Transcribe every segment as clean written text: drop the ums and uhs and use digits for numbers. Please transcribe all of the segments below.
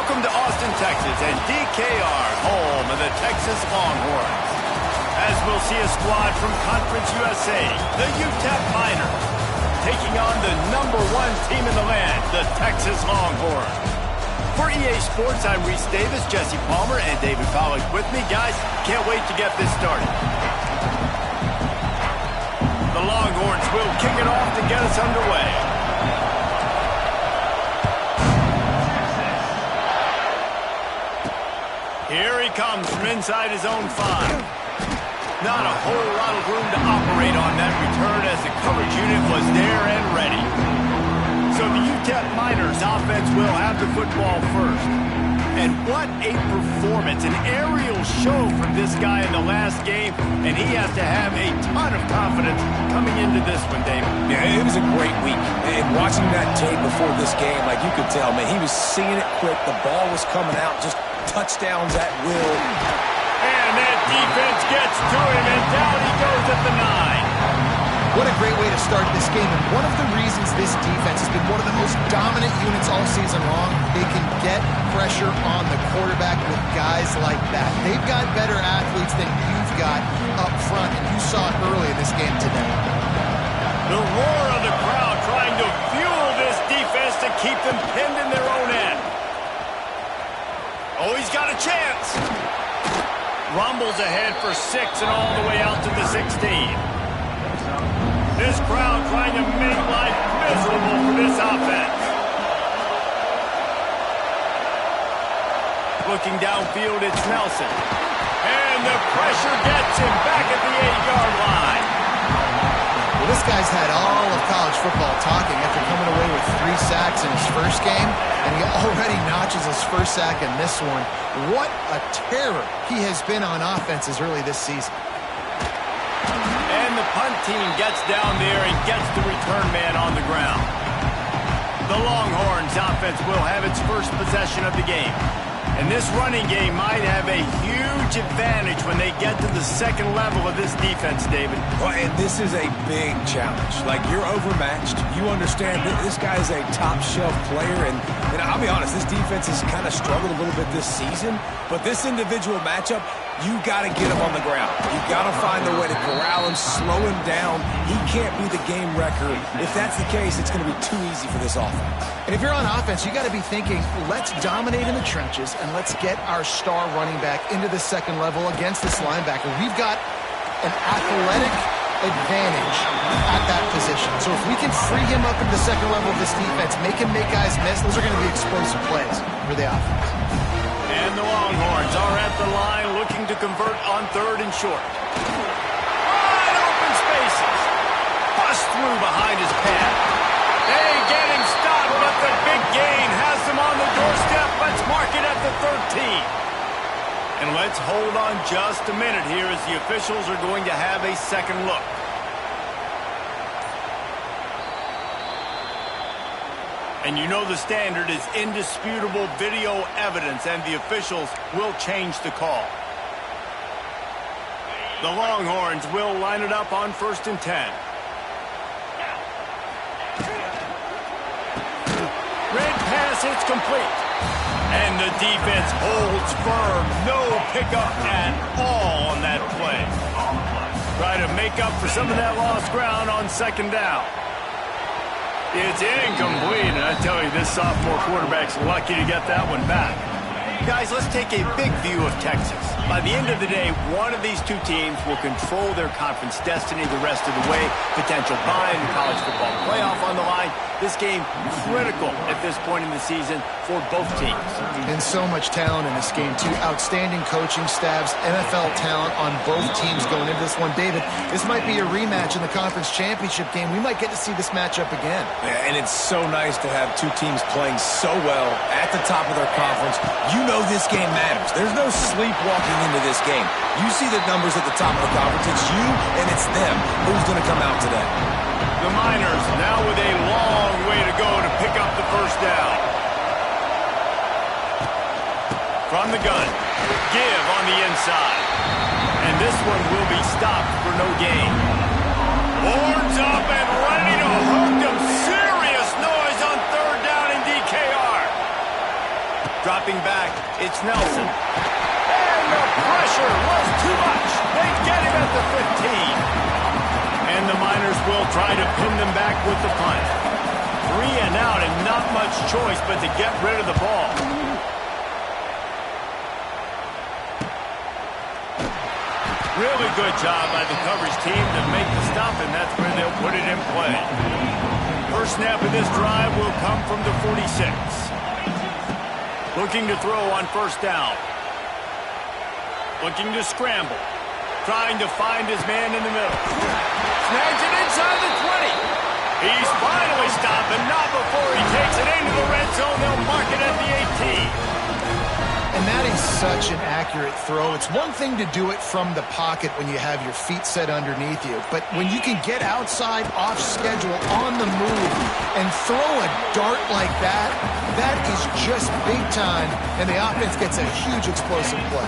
Welcome to Austin, Texas, and DKR, home of the Texas Longhorns. As we'll see a squad from Conference USA, the UTEP Miners, taking on the #1 team in the land, the Texas Longhorns. For EA Sports, I'm Reese Davis, Jesse Palmer, and David Pollack with me. Guys, can't wait to get this started. The Longhorns will kick it off to get us underway. Here he comes from inside his own 5. Not a whole lot of room to operate on that return as the coverage unit was there and ready. So the UTEP Miners offense will have the football first. And what a performance, an aerial show from this guy in the last game, and he has to have a ton of confidence coming into this one, David. Yeah, it was a great week. And watching that tape before this game, like you could tell, man, he was seeing it quick. The ball was coming out, just touchdowns at will. And that defense gets to him, and down he goes at the 9. What a great way to start this game, and one of the reasons this defense has been one of the most dominant units all season long, they can get pressure on the quarterback with guys like that. They've got better athletes than you've got up front, and you saw it early in this game today. The roar of the crowd trying to fuel this defense to keep them pinned in their own end. Oh, he's got a chance. Rumbles ahead for 6 and all the way out to the 16. This crowd trying to make life miserable for this offense. Looking downfield, it's Nelson. And the pressure gets him back at the 8-yard line. Well, this guy's had all of college football talking after coming away with 3 sacks in his first game, and he already notches his first sack in this one. What a terror he has been on offenses early this season. And the punt team gets down there and gets the return man on the ground. The Longhorns offense will have its first possession of the game. And this running game might have a huge advantage when they get to the second level of this defense, David. Well, and this is a big challenge. Like, you're overmatched. You understand that this guy is a top-shelf player. And I'll be honest, this defense has kind of struggled a little bit this season. But this individual matchup, you got to get him on the ground. You got to find a way to corral him, slow him down. He can't be the game wrecker. If that's the case, it's going to be too easy for this offense. And if you're on offense, you got to be thinking, let's dominate in the trenches and let's get our star running back into the second level against this linebacker. We've got an athletic advantage at that position. So if we can free him up into the second level of this defense, make him make guys miss, those are going to be explosive plays for the offense. And the Longhorns are at the line looking to convert on 3rd and short. Wide open spaces. Bust through behind his pad. They get him stopped, but the big gain has him on the doorstep. Let's mark it at the 13. And let's hold on just a minute here as the officials are going to have a second look. And you know the standard is indisputable video evidence, and the officials will change the call. The Longhorns will line it up on 1st and 10. Red pass, it's complete. And the defense holds firm. No pickup at all on that play. Try to make up for some of that lost ground on 2nd down. It's incomplete, and I tell you, this sophomore quarterback's lucky to get that one back. Guys, let's take a big view of Texas. By the end of the day, one of these two teams will control their conference destiny the rest of the way. Potential bye in the college football playoff on the line. This game critical at this point in the season for both teams. And so much talent in this game, too. Outstanding coaching staffs, NFL talent on both teams going into this one. David, this might be a rematch in the conference championship game. We might get to see this matchup again. Yeah, and it's so nice to have two teams playing so well at the top of their conference. You know this game matters. There's no sleepwalking into this game. You see the numbers at the top of the conference. It's you and it's them. Who's going to come out today? The Miners now with a long way to go to pick up the 1st down. From the gun, give on the inside. And this one will be stopped for no gain. Horns up and ready to hook them. Serious noise on 3rd down in DKR. Drop Dropping back, it's Nelson. And the pressure was too much. They get him at the 15. And the Miners will try to pin them back with the punt. 3 and out and not much choice but to get rid of the ball. Really good job by the coverage team to make the stop, and that's where they'll put it in play. First snap of this drive will come from the 46. Looking to throw on first down. Looking to scramble. Trying to find his man in the middle. Snags it inside the 20. He's finally stopped, but not before he takes it into the red zone. They'll mark it at the 18. And that is such an accurate throw. It's one thing to do it from the pocket when you have your feet set underneath you, but when you can get outside, off schedule, on the move, and throw a dart like that, that is just big time, and the offense gets a huge explosive play.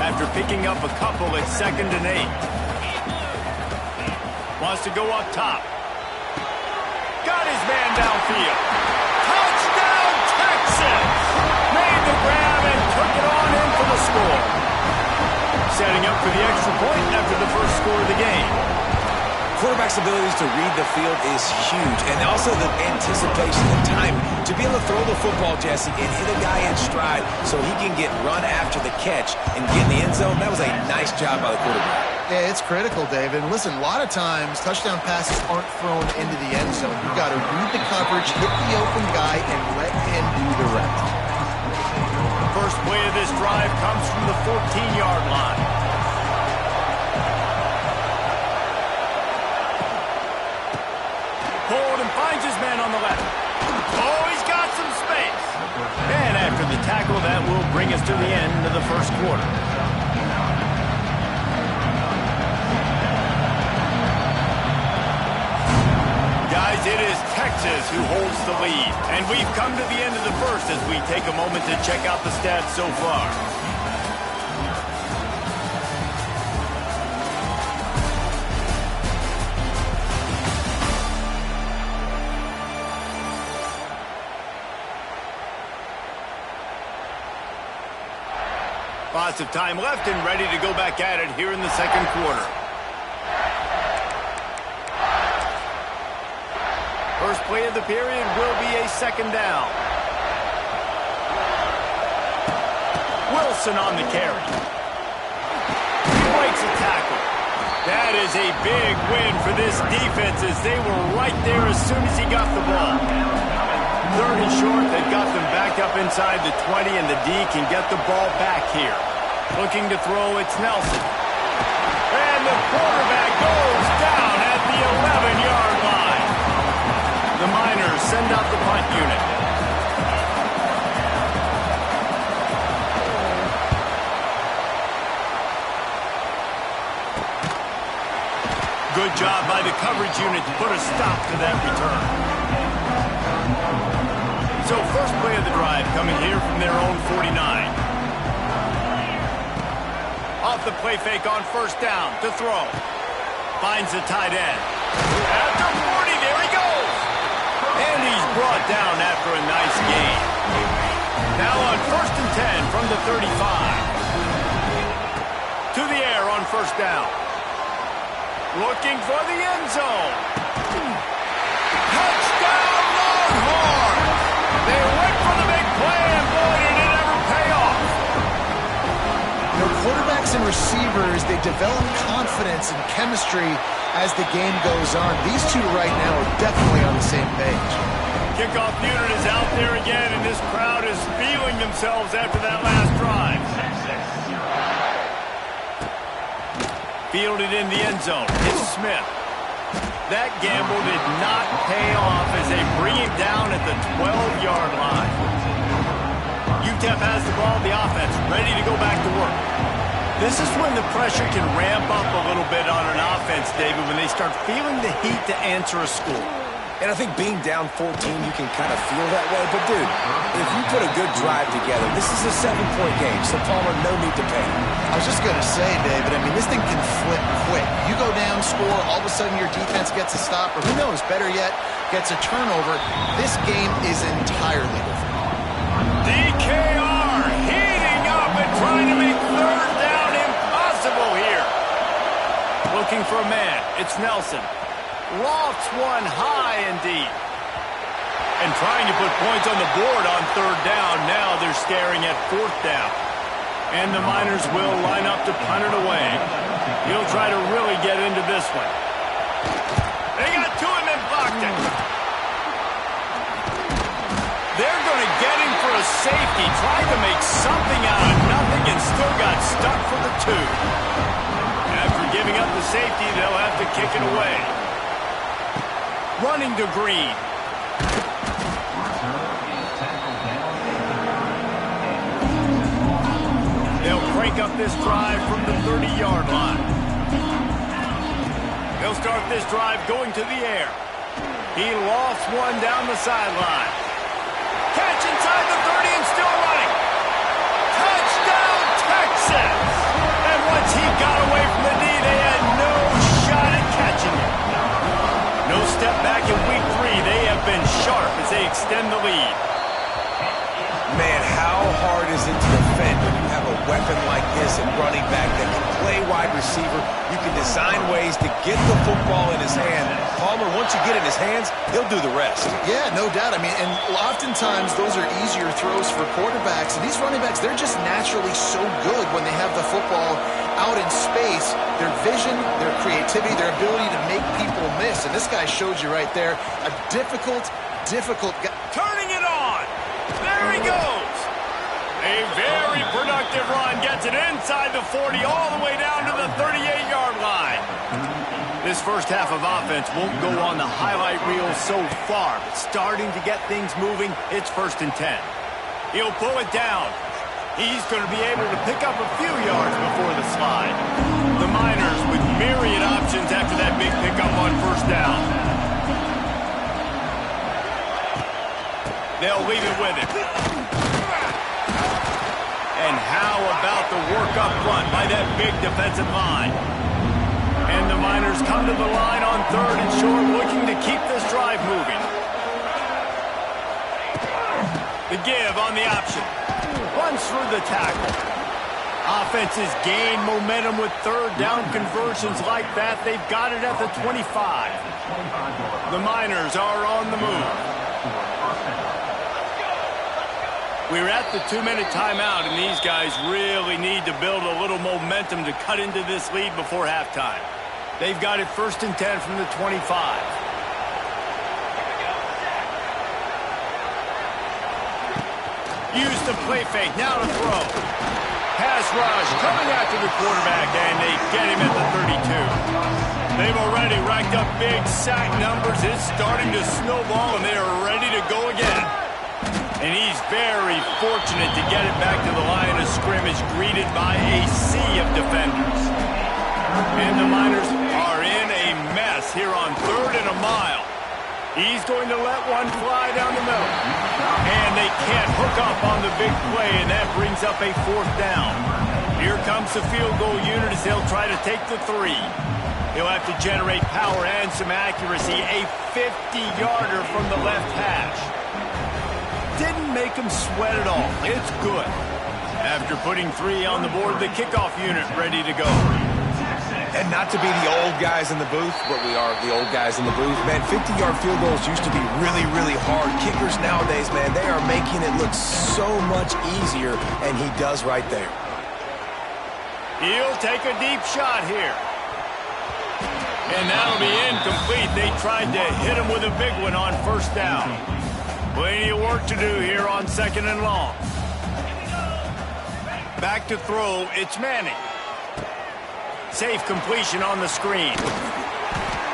After picking up a couple, it's 2nd and 8. Wants to go up top. Got his man downfield. Touchdown, Texas! Made the grab and took it on in for the score. Setting up for the extra point after the first score of the game. Quarterback's abilities to read the field is huge, and also the anticipation and time to be able to throw the football, Jesse, and hit a guy in stride so he can get run after the catch and get in the end zone. That was a nice job by the quarterback. Yeah, it's critical, David. Listen, a lot of times touchdown passes aren't thrown into the end zone. You've got to read the coverage, hit the open guy, and let him do the rest. First play of this drive comes from the 14-yard line. Pulled and finds his man on the left. Oh, he's got some space. And after the tackle, that will bring us to the end of the first quarter. Guys, it is Texas who holds the lead. And we've come to the end of the first as we take a moment to check out the stats so far. Lots of time left and ready to go back at it here in the second quarter. First play of the period will be a 2nd down. Wilson on the carry. He breaks a tackle. That is a big win for this defense as they were right there as soon as he got the ball. 3rd and short, they've got them back up inside the 20, and the D can get the ball back here. Looking to throw, it's Nelson. And the quarterback goes down at the 11-yard line. The Miners send out the punt unit. Good job by the coverage unit to put a stop to that return. So first play of the drive coming here from their own 49. Off the play fake on first down to throw. Finds the tight end. At the 40, there he goes. And he's brought down after a nice gain. Now on 1st and 10 from the 35. To the air on first down. Looking for the end zone. Touchdown, Longhorns! They went for the big play, and boy, did it ever pay off. You know, quarterbacks and receivers, they develop confidence and chemistry as the game goes on. These two right now are definitely on the same page. Kickoff unit is out there again, and this crowd is feeling themselves after that last drive. Fielded in the end zone. It's Smith. That gamble did not pay off as they bring him down at the 12-yard line. UTEP has the ball, the offense ready to go back to work. This is when the pressure can ramp up a little bit on an offense, David, when they start feeling the heat to answer a score. And I think being down 14, you can kind of feel that way. But, dude, if you put a good drive together, this is a 7-point game, so Palmer, no need to panic. I was just going to say, David, I mean, this thing can flip quick. You go down, score, all of a sudden your defense gets a stop, or who knows, better yet, gets a turnover. This game is entirely different. DK trying to make third down impossible here. Looking for a man. It's Nelson. Lofts one high and deep. And trying to put points on the board on third down. Now they're staring at fourth down. And the Miners will line up to punt it away. He'll try to really get into this one. They got to him and blocked it. They're going to get him for a safety. Tried to make something out of nothing and still got stuck for the two. After giving up the safety, they'll have to kick it away. Running to Green. They'll crank up this drive from the 30-yard line. They'll start this drive going to the air. He lofts one down the sideline. Catch inside the 30 and still running. Touchdown, Texas! And once he got away from the knee, they had no shot at catching him. No step back in week 3. They have been sharp as they extend the lead. Man, how hard is it to defend when you have a weapon like this at running back that can play wide receiver? You can design ways to get the football in his hand. Palmer, once you get it in his hands, he'll do the rest. Yeah, no doubt. I mean, and oftentimes those are easier throws for quarterbacks. And these running backs, they're just naturally so good when they have the football out in space. Their vision, their creativity, their ability to make people miss. And this guy showed you right there a difficult guy. Turning it on. There he goes. A very productive run. Gets it inside the 40 all the way down to the 38-yard line. This first half of offense won't go on the highlight reel so far, but starting to get things moving, it's 1st and 10. He'll pull it down. He's going to be able to pick up a few yards before the slide. The Miners with myriad options after that big pickup on 1st down. They'll leave it with him. And how about the work up front by that big defensive line? And the Miners come to the line on 3rd and short, looking to keep this drive moving. The give on the option. Runs through the tackle. Offenses gain momentum with 3rd down conversions like that. They've got it at the 25. The Miners are on the move. We're at the 2-minute timeout, and these guys really need to build a little momentum to cut into this lead before halftime. They've got it 1st and 10 from the 25. Use the play fake, now to throw. Pass rush, coming after the quarterback, and they get him at the 32. They've already racked up big sack numbers. It's starting to snowball, and they are ready to go again. And he's very fortunate to get it back to the line of scrimmage, greeted by a sea of defenders. And the Miners are in a mess here on 3rd and a mile. He's going to let one fly down the middle. And they can't hook up on the big play, and that brings up a 4th down. Here comes the field goal unit as they'll try to take the 3. He'll have to generate power and some accuracy. A 50-yarder from the left hash. Didn't make him sweat at all. It's good. After putting 3 on the board, the kickoff unit ready to go. And not to be the old guys in the booth, but we are the old guys in the booth. Man, 50-yard field goals used to be really, really hard. Kickers nowadays, man, they are making it look so much easier, and he does right there. He'll take a deep shot here. And that'll be incomplete. They tried to hit him with a big one on 1st down. Plenty of work to do here on 2nd and long. Back to throw, it's Manning. Safe completion on the screen.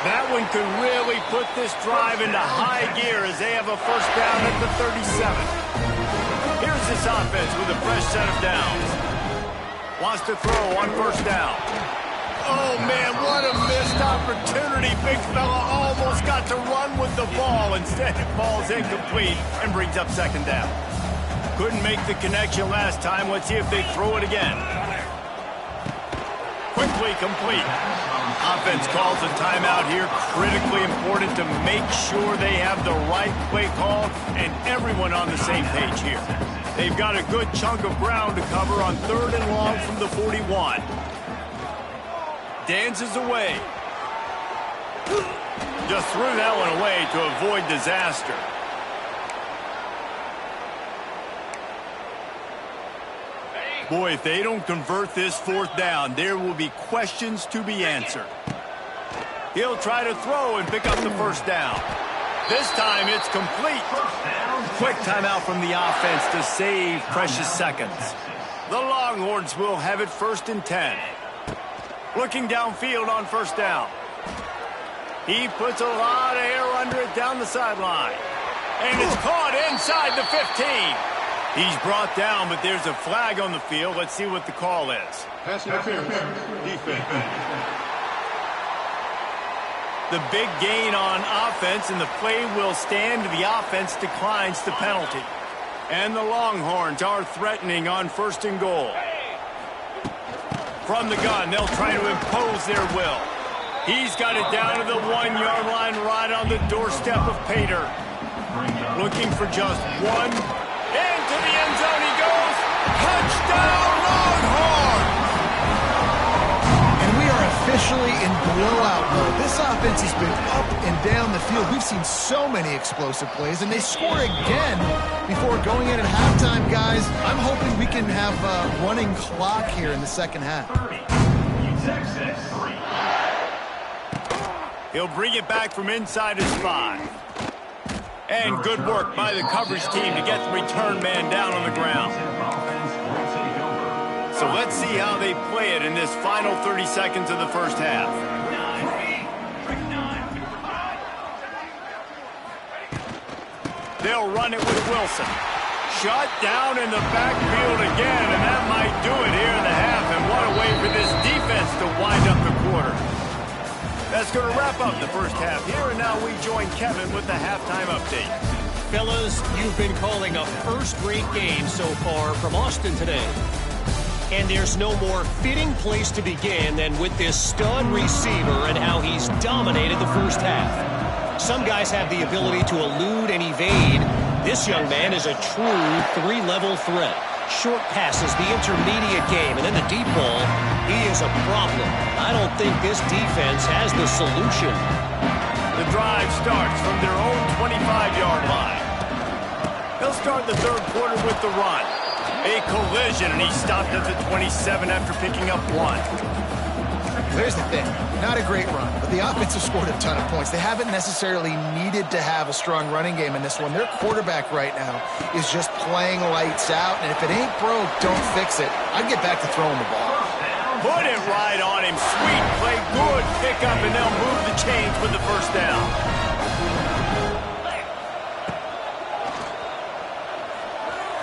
That one could really put this drive into high gear as they have a 1st down at the 37. Here's this offense with a fresh set of downs. Wants to throw on 1st down. Oh, man, what a missed opportunity. Big fella almost got to run with the ball. Instead, it falls incomplete and brings up 2nd down. Couldn't make the connection last time. Let's see if they throw it again. Quickly complete. Offense calls a timeout here. Critically important to make sure they have the right play call and everyone on the same page here. They've got a good chunk of ground to cover on 3rd and long from the 41. Dances away. Just threw that one away to avoid disaster. Boy, if they don't convert this 4th down, there will be questions to be answered. He'll try to throw and pick up the 1st down. This time it's complete. Quick timeout from the offense to save precious seconds. The Longhorns will have it 1st and 10. Looking downfield on 1st down. He puts a lot of air under it down the sideline. And it's caught inside the 15. He's brought down, but there's a flag on the field. Let's see what the call is. Pass interference. Defense. The big gain on offense, and the play will stand. The offense declines the penalty. And the Longhorns are threatening on 1st and goal. From the gun, they'll try to impose their will. He's got it down to the 1-yard line, right on the doorstep of Pater. Looking for just one. Into the end zone he goes. Touchdown, Longhorns! And we are officially in blowout mode. This offense has been up and down the field. We've seen so many explosive plays, and they score again before going in at halftime, guys. I'm hoping we can have a running clock here in the 2nd half. He'll bring it back from inside his 5. And good work by the coverage team to get the return man down on the ground. So let's see how they play it in this final 30 seconds of the 1st half. They'll run it with Wilson. Shut down in the backfield again, and that might do it here in the half. And what a way for this defense to wind up the quarter. That's going to wrap up the 1st half here, and now we join Kevin with the halftime update. Fellas, you've been calling a first-rate game so far from Austin today. And there's no more fitting place to begin than with this stud receiver and how he's dominated the 1st half. Some guys have the ability to elude and evade. This young man is a true 3-level threat. Short passes, the intermediate game, and then the deep ball. He is a problem. I don't think this defense has the solution. The drive starts from their own 25-yard line. They'll start the 3rd quarter with the run. A collision, and he stopped at the 27 after picking up 1. Here's the thing. Not a great run, but the offense has scored a ton of points. They haven't necessarily needed to have a strong running game in this one. Their quarterback right now is just playing lights out, and if it ain't broke, don't fix it. I'd get back to throwing the ball. Put it right on him. Sweet play, good pickup, and they'll move the chains with the 1st down.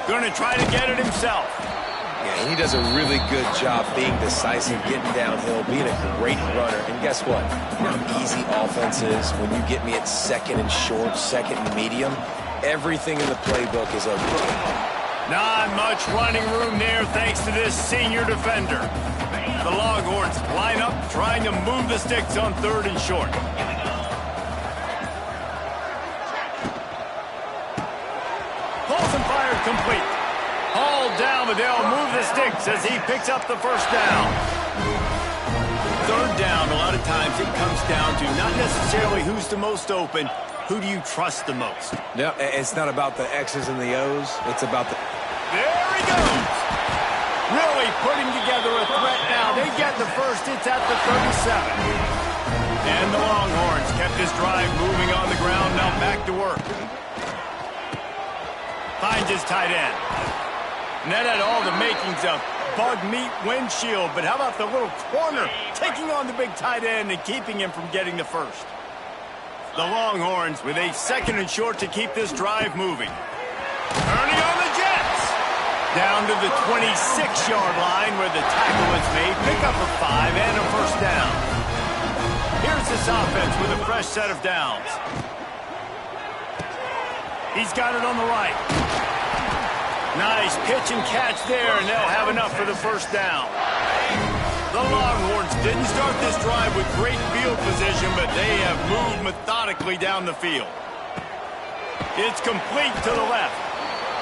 Going to try to get it himself. Yeah, he does a really good job being decisive, getting downhill, being a great runner. And guess what? You know how easy offense is when you get me at 2nd and short, 2nd and medium. Everything in the playbook is okay. Not much running room there thanks to this senior defender. The Longhorns line up trying to move the sticks on 3rd and short. Pulls and fired complete. Hauled down, but they'll move the sticks as he picks up the 1st down. 3rd down, a lot of times it comes down to not necessarily who's the most open, who do you trust the most? No, it's not about the X's and the O's. It's about the... There he goes. Really putting together a threat now. They get the 1st. It's at the 37. And the Longhorns kept this drive moving on the ground. Now back to work. Finds his tight end. And that had all the makings of bug meat windshield. But how about the little corner taking on the big tight end and keeping him from getting the 1st? The Longhorns with a 2nd and short to keep this drive moving. Turning on the Jets. Down to the 26-yard line where the tackle was made. Pick up a 5 and a 1st down. Here's this offense with a fresh set of downs. He's got it on the right. Nice pitch and catch there, and they'll have enough for the 1st down. The Longhorns didn't start this drive with great field position, but they have moved methodically down the field. It's complete to the left.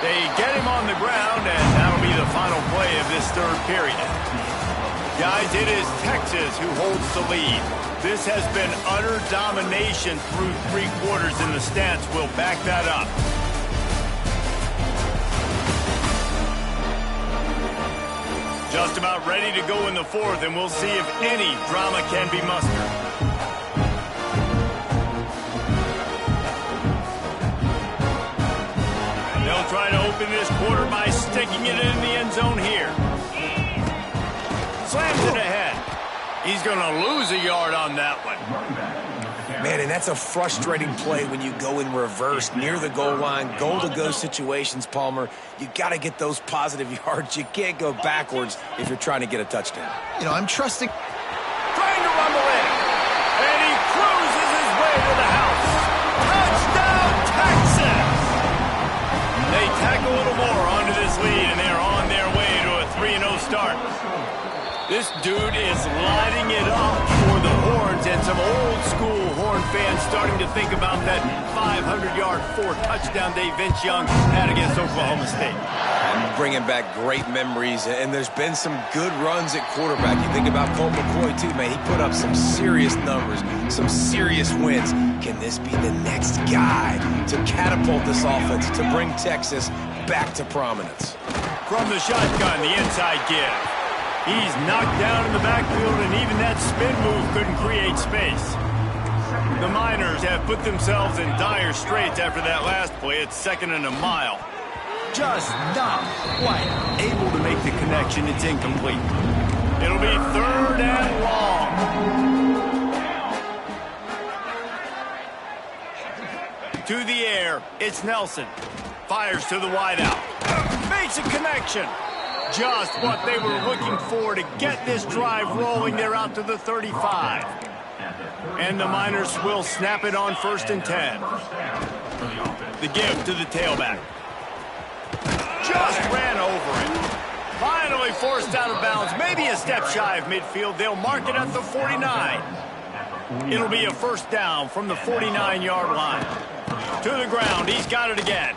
They get him on the ground, and that'll be the final play of this third period. Guys, it is Texas who holds the lead. This has been utter domination through 3 quarters, and the stats will back that up. Just about ready to go in the fourth, and we'll see if any drama can be mustered. They'll try to open this quarter by sticking it in the end zone here. Slams it ahead. He's going to lose a yard on that one. Man, and that's a frustrating play when you go in reverse near the goal line, goal-to-go situations, Palmer. You got to get those positive yards. You can't go backwards if you're trying to get a touchdown. You know, I'm trusting. Trying to rumble in. And he cruises his way to the house. Touchdown, Texas! They tack a little more onto this lead, and they're on their way to a 3-0 start. This dude is lighting it up for the Horns, and some old-school Horn fans starting to think about that 500-yard, 4-touchdown day Vince Young had against Oklahoma State. And bringing back great memories, and there's been some good runs at quarterback. You think about Colt McCoy, too, man. He put up some serious numbers, some serious wins. Can this be the next guy to catapult this offense, to bring Texas back to prominence? From the shotgun, the inside give. He's knocked down in the backfield, and even that spin move couldn't create space. The Miners have put themselves in dire straits after that last play. It's 2nd and a mile. Just not quite able to make the connection. It's incomplete. It'll be 3rd and long. To the air, it's Nelson. Fires to the wideout. Makes a connection. Just what they were looking for to get this drive rolling. They're out to the 35. And the Miners will snap it on 1st and 10. The give to the tailback. Just ran over it. Finally forced out of bounds. Maybe a step shy of midfield. They'll mark it at the 49. It'll be a 1st down from the 49-yard line. To the ground. He's got it again.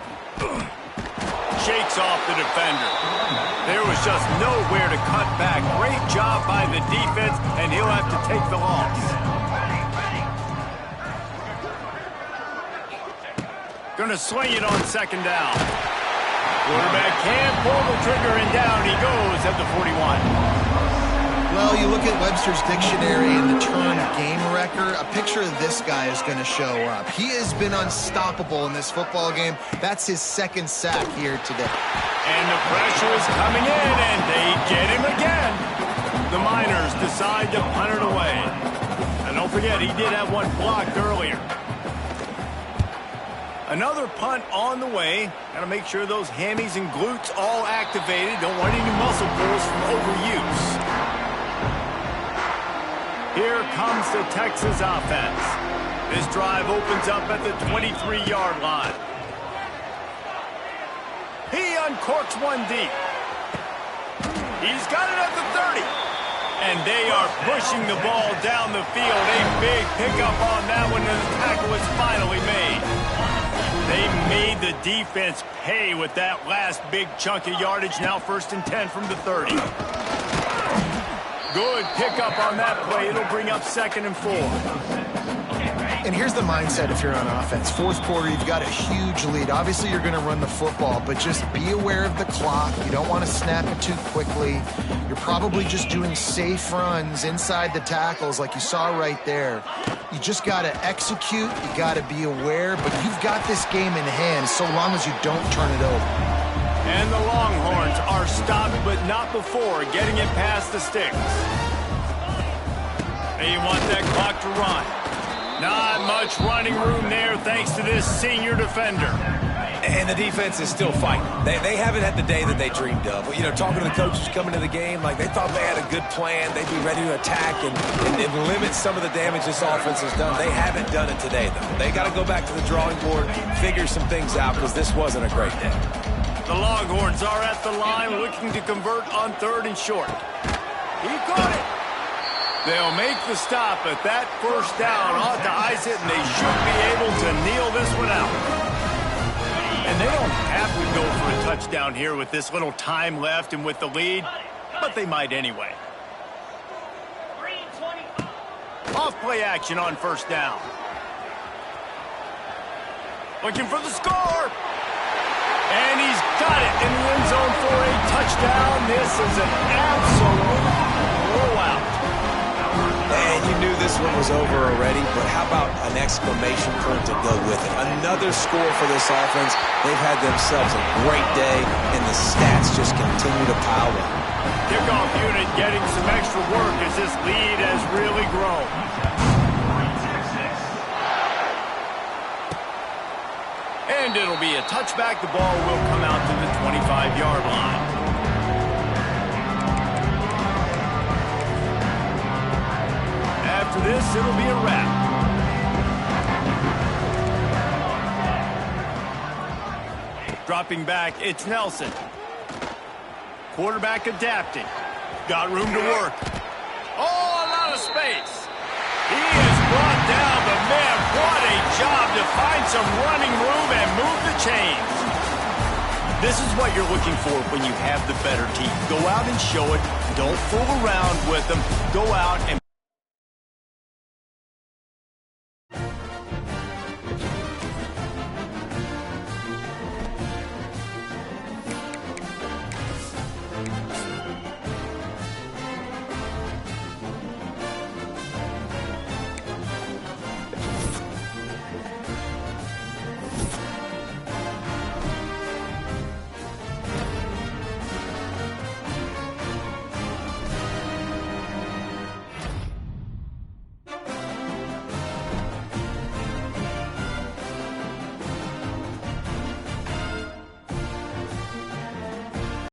Shakes off the defender. There was just nowhere to cut back. Great job by the defense, and he'll have to take the loss. Gonna swing it on 2nd down. Quarterback can't pull the trigger, and down he goes at the 41. Well, you look at Webster's dictionary and the term game wrecker, a picture of this guy is going to show up. He has been unstoppable in this football game. That's his 2nd sack here today. And the pressure is coming in, and they get him again. The Miners decide to punt it away. And don't forget, he did have one blocked earlier. Another punt on the way. Got to make sure those hammies and glutes all activated. Don't want any muscle pulls from overuse. Here comes the Texas offense. This drive opens up at the 23-yard line. He uncorks one deep. He's got it at the 30. And they are pushing the ball down the field. A big pickup on that one, and the tackle is finally made. They made the defense pay with that last big chunk of yardage. Now 1st and 10 from the 30. Good pickup on that play. It'll bring up 2nd and 4. And here's the mindset if you're on offense. 4th quarter, you've got a huge lead. Obviously, you're going to run the football, but just be aware of the clock. You don't want to snap it too quickly. You're probably just doing safe runs inside the tackles like you saw right there. You just got to execute. You got to be aware, but you've got this game in hand so long as you don't turn it over. And the Longhorns are stopped, but not before getting it past the sticks. They want that clock to run. Not much running room there thanks to this senior defender. And the defense is still fighting. They haven't had the day that they dreamed of. You know, talking to the coaches coming to the game, like they thought they had a good plan. They'd be ready to attack and limit some of the damage this offense has done. They haven't done it today, though. They got to go back to the drawing board, figure some things out, because this wasn't a great day. The Longhorns are at the line looking to convert on 3rd and short. He caught it. They'll make the stop, but that 1st down ought to ice it, and they should be able to kneel this one out. And And they don't have to go for a touchdown here with this little time left and with the lead, but they might anyway. Off play action on first down. Looking for the score. And he's got it in the end zone for a touchdown. This is an absolute blowout. And you knew this one was over already, but how about an exclamation point to go with it? Another score for this offense. They've had themselves a great day, and the stats just continue to pile up. Kickoff unit getting some extra work as this lead has really grown. And it'll be a touchback. The ball will come out to the 25-yard line. After this, it'll be a wrap. Dropping back, it's Nelson. Quarterback adapting. Got room to work. Oh, a lot of space. He has brought down the man. What a job to find some running room and move the chains. This is what you're looking for when you have the better team. Go out and show it. Don't fool around with them. Go out and